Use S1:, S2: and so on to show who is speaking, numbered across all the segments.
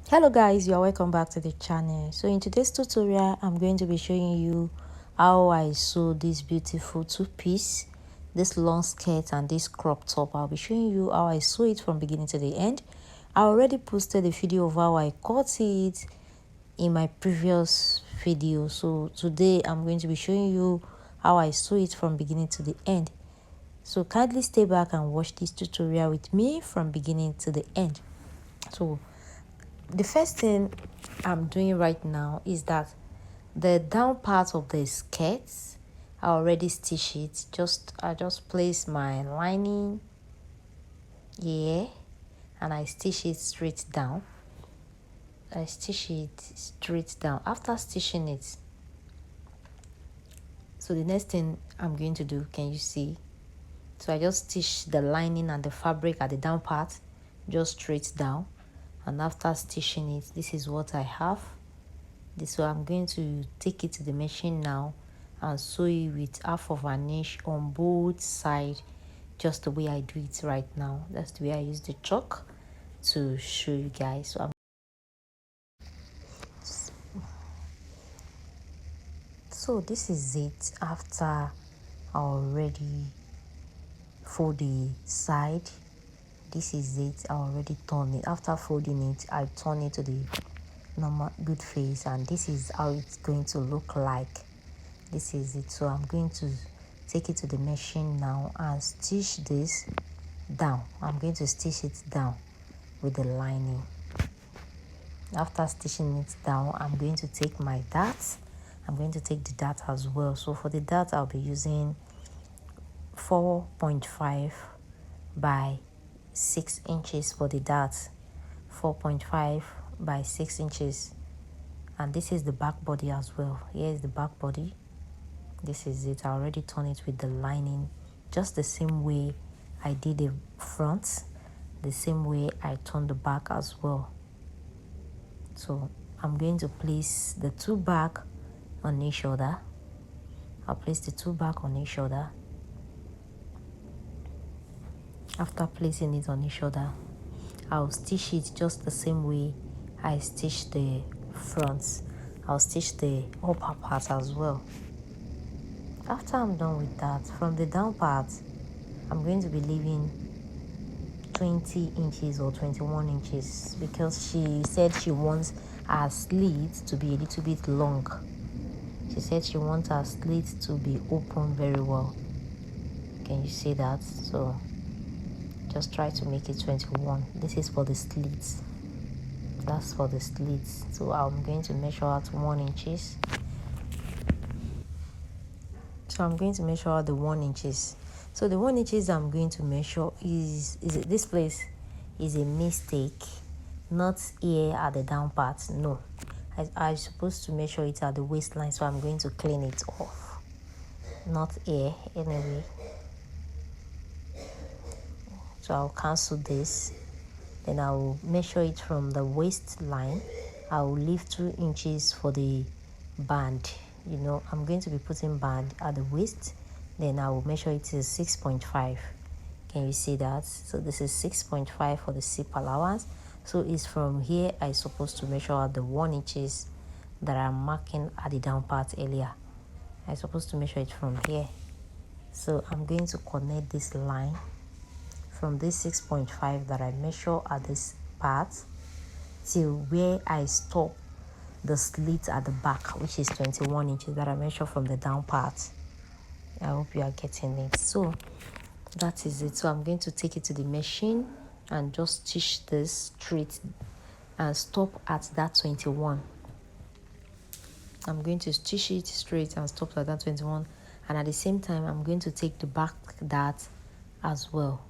S1: Hello guys, you are welcome back to the channel. So in today's tutorial I'm going to be showing you how I sew this beautiful two-piece, this long skirt and this crop top. I'll be showing you how I sew it from beginning to the end. I already posted a video of how I cut it in my previous video, so today I'm going to be showing you how I sew it from beginning to the end. So kindly stay back and watch this tutorial with me from beginning to the end. So the first thing I'm doing right now is that the down part of the skirts, I already stitch it. I just place my lining here and I stitch it straight down. I stitch it straight down. After stitching it, so the next thing I'm going to do, can you see? So I just stitch the lining and the fabric at the down part just straight down, and after stitching it, this is what I have. So I'm going to take it to the machine now and sew it with 1/2 inch on both sides, just the way I do it right now. That's the way I use the chalk to show you guys. So this is it after I already fold the side. This is it. I already turn it. After folding it, I turn it to the normal good face, and this is how it's going to look like. This is it. So I'm going to take it to the machine now and stitch this down. I'm going to stitch it down with the lining. After stitching it down, I'm going to take my dart. I'm going to take the dart as well. So for the dart, I'll be using 4.5 by 6 inches for the dart. 4.5 by 6 inches, and this is the back body as well. Here is the back body. This is it. I already turn it with the lining, just the same way I did the front, the same way I turn the back as well. So I'm going to place the two back on each other. I'll place the two back on each other. After placing it on each other, I'll stitch it just the same way I stitched the front. I'll stitch the upper part as well. After I'm done with that, from the down part, I'm going to be leaving 20 inches or 21 inches because she said she wants her slit to be a little bit long. She said she wants her slit to be open very well. Can you see that? So just try to make it 21. This is for the slits. That's for the slits. So I'm going to measure out 1 inches. So I'm going to measure out the 1 inches. So the 1 inches I'm going to measure is this place is a mistake, not here at the down part. No, I'm supposed to measure it at the waistline, so I'm going to clean it off, not here anyway. So I'll cancel this, then I'll measure it from the waistline. I'll leave 2 inches for the band. You know, I'm going to be putting band at the waist, then I will measure it to 6.5. Can you see that? So this is 6.5 for the zip allowance. So it's from here I'm supposed to measure out the 1 inches that I'm marking at the down part earlier. I'm supposed to measure it from here. So I'm going to connect this line from this 6.5 that I measure at this part till where I stop the slit at the back, which is 21 inches that I measure from the down part. I hope you are getting it. So that is it. So I'm going to take it to the machine and just stitch this straight and stop at that 21. I'm going to stitch it straight and stop at that 21, and at the same time I'm going to take the back dart as well.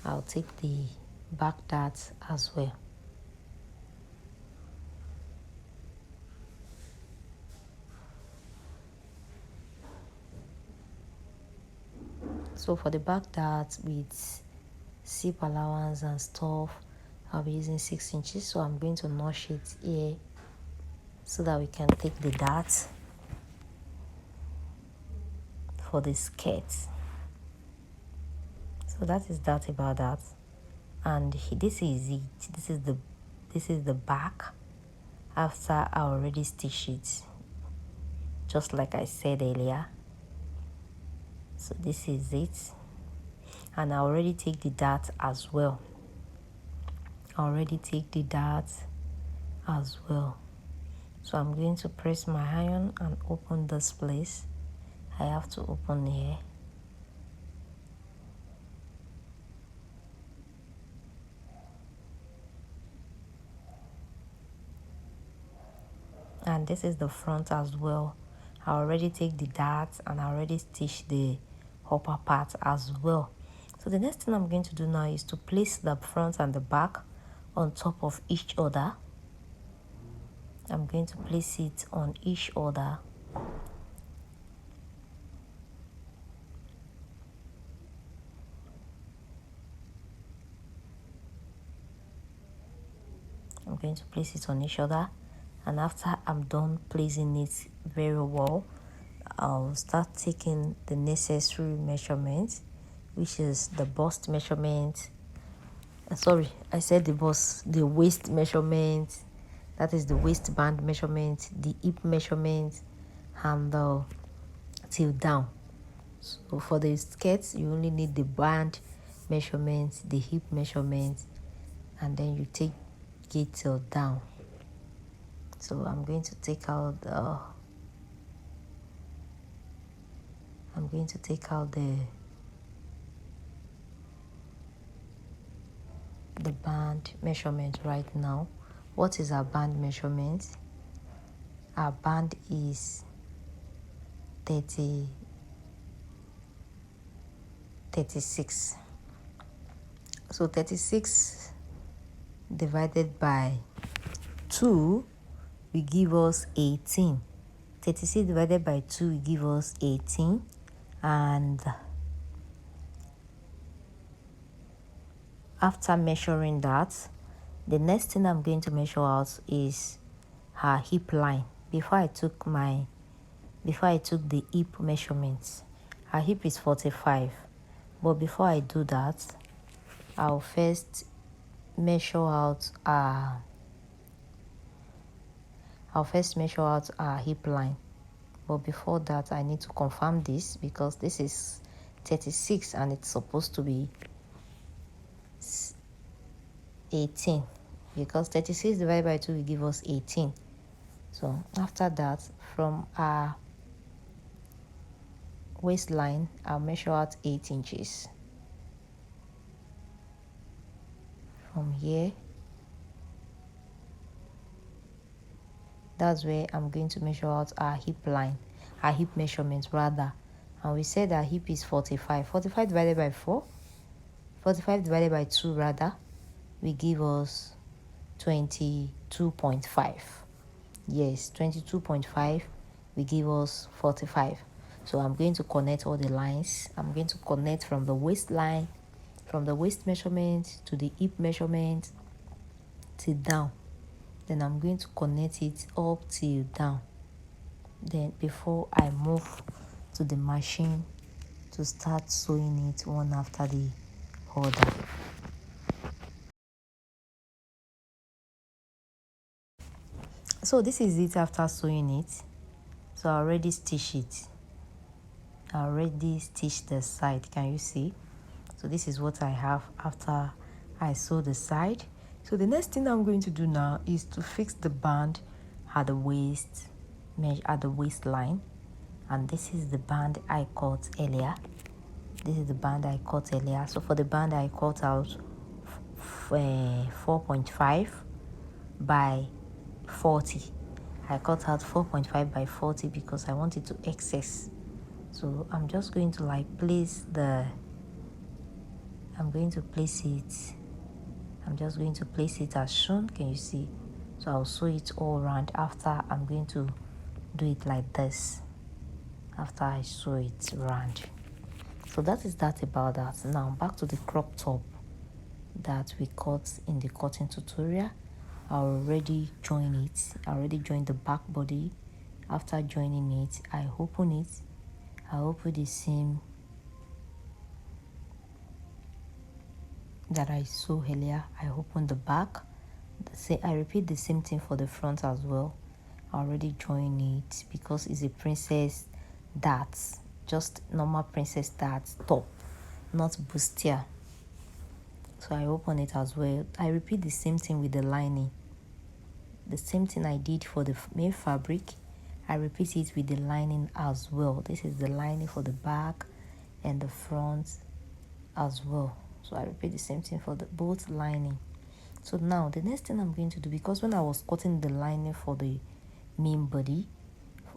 S1: I'll take the back dart as well. So for the back dart with zip allowance and stuff, I'll be using 6 inches. So I'm going to notch it here so that we can take the dart for the skirt. So that is that about that. And this is it. This is the this is the back after I already stitched it, just like I said earlier. So this is it, and I already take the dart as well. I already take the dart as well. So I'm going to press my iron and open this place. I have to open here. And this is the front as well. I already take the dart and I already stitch the upper part as well. So the next thing I'm going to do now is to place the front and the back on top of each other. I'm going to place it on each other. I'm going to place it on each other, and after I'm done placing it very well, I'll start taking the necessary measurements, which is the bust measurement. Sorry, I said the waist measurement, that is the waistband measurement, the hip measurement, and the till down. So for the skirts, you only need the band measurement, the hip measurement, and then you take it till down. So I'm going to take out the band measurement right now. What is our band measurement? Our band is 36. So 36 divided by 2 will give us 18. 36 divided by 2 will give us 18. And after measuring that, the next thing I'm going to measure out is her hip line. Before I took the hip measurements, her hip is 45. But before I do that, I'll first measure out our hip line. But before that, I need to confirm this, because this is 36 and it's supposed to be 18, because 36 divided by 2 will give us 18. So after that, from our waistline, I'll measure out 8 inches. From here, that's where I'm going to measure out our hip line, our hip measurement rather. And we said our hip is 45. 45 divided by 4, 45 divided by 2 rather, will give us 22.5. Yes, 22.5 will give us 45. So I'm going to connect all the lines. I'm going to connect from the waistline, from the waist measurement to the hip measurement till down. Then I'm going to connect it up till down. Then before I move to the machine to start sewing it one after the other. So this is it after sewing it. So I already stitched it. I already stitched the side. Can you see? So this is what I have after I sew the side. So the next thing I'm going to do now is to fix the band at the waistline. And this is the band I cut earlier. So for the band, I cut out 4.5 by 40. I cut out 4.5 by 40 because I want it to excess. So I'm just going to place it as shown. Can you see? So I'll sew it all around. After, I'm going to do it like this after I sew it around. So that is that about that. Now back to the crop top that we cut in the cutting tutorial. I already joined it. I already joined the back body. After joining it, I open it. I open the seam that I sew earlier. I open the back I repeat the same thing for the front as well. I already join it because it's a princess darts, just normal princess darts top, not bustier. So I open it as well. I repeat the same thing with the lining. The same thing I did for the main fabric, I repeat it with the lining as well. This is the lining for the back and the front as well. So I repeat the same thing for the both lining. So now the next thing I'm going to do, because when I was cutting the lining for the main body,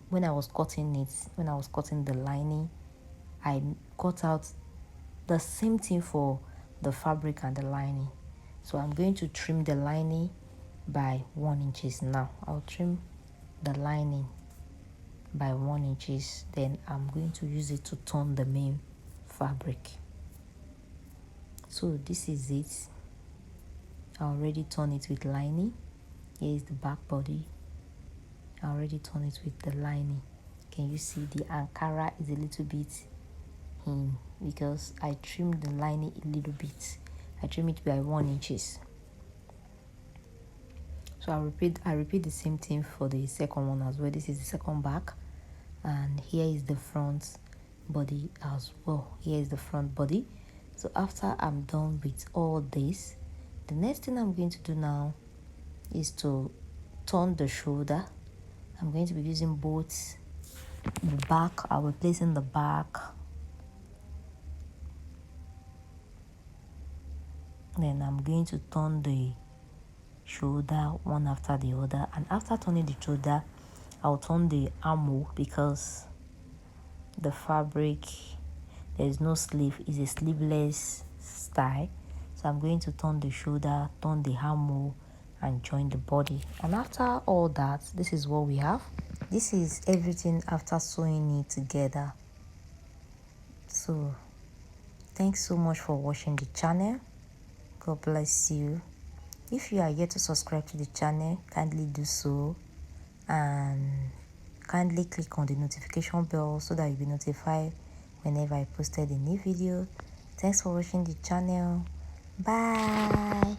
S1: when I was cutting the lining, I cut out the same thing for the fabric and the lining. So I'm going to trim the lining by 1 inches now. I'll trim the lining by 1 inches, then I'm going to use it to turn the main fabric. So this is it. I already turn it with lining. Here is the back body. I already turn it with the lining. Can you see the Ankara is a little bit in because I trimmed the lining a little bit. I trim it by 1 inches. So I repeat the same thing for the second one as well. This is the second back, and here is the front body as well. Here is the front body. So after I'm done with all this, the next thing I'm going to do now is to turn the shoulder. I'm going to be using both the back. I will place in the back, then I'm going to turn the shoulder one after the other, and after turning the shoulder, I'll turn the armhole because the fabric, there is no sleeve, it's a sleeveless style. So I'm going to turn the shoulder, turn the armhole, and join the body. And after all that, this is what we have. This is everything after sewing it together. So thanks so much for watching the channel. God bless you. If you are yet to subscribe to the channel, kindly do so, and kindly click on the notification bell so that you'll be notified whenever I posted a new video. Thanks for watching the channel. Bye.